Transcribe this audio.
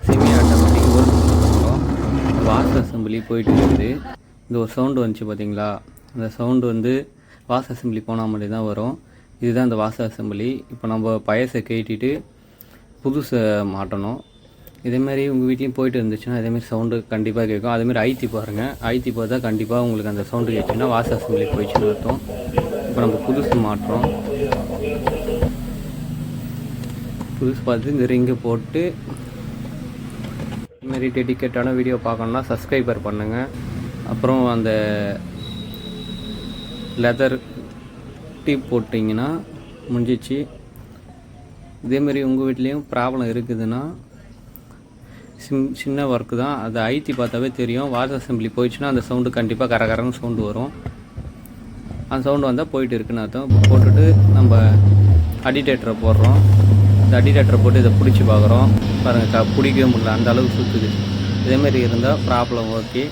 Semi automatic work பண்ணுறோம். Wash assembly போயிட்டு இருக்குது. இந்த ஒரு சவுண்டு வந்துச்சு பார்த்தீங்களா? அந்த சவுண்டு வந்து வாஷ் அசம்பிளி போனால் மட்டும் தான் வரும். இதுதான் இந்த வாஷ் அசம்பிளி. இப்போ நம்ம பழசை கேட்டிட்டு புதுசை மாட்டணும். இதேமாரி உங்கள் வீட்லேயும் போயிட்டு இருந்துச்சுன்னா அதேமாரி சவுண்டு கண்டிப்பாக கேட்கும். அதேமாரி ஐத்தி பாருங்கள். ஐத்தி பார்த்தா கண்டிப்பாக உங்களுக்கு அந்த சவுண்டு கேட்டுச்சுன்னா வாஷ் அசம்பிளி போயிடுச்சுன்னு அர்த்தம். இப்போ நம்ம புதுசு மாட்டுறோம். புதுசு பார்த்து இந்த ரிங்கு போட்டு இதுமாரி டெடிக்கேட்டான வீடியோ பார்க்கணுன்னா சப்ஸ்கிரைபர் பண்ணுங்கள். அப்புறம் அந்த லெதர் டீப் போட்டிங்கன்னா முடிஞ்சிச்சு. இதேமாரி உங்கள் வீட்லேயும் ப்ராப்ளம் இருக்குதுன்னா சின்ன ஒர்க்கு தான். அதை ஐத்தி பார்த்தாவே தெரியும். வாஷ் அசம்பிளி போயிடுச்சுன்னா அந்த சவுண்டு கண்டிப்பாக கரகரன்னு சவுண்டு வரும். அந்த சவுண்டு வந்தால் போயிட்டு இருக்குன்னு அர்த்தம். போட்டுட்டு நம்ம அடிடேட்டரை போடுறோம். இந்த அடிடேட்டரை போட்டு இதை பிடிச்சி பார்க்குறோம். பாருங்கள், பிடிக்கவே முடியல, அந்த அளவுக்கு சுற்றுது. இதேமாரி இருந்தால் ப்ராப்ளம் ஓகே.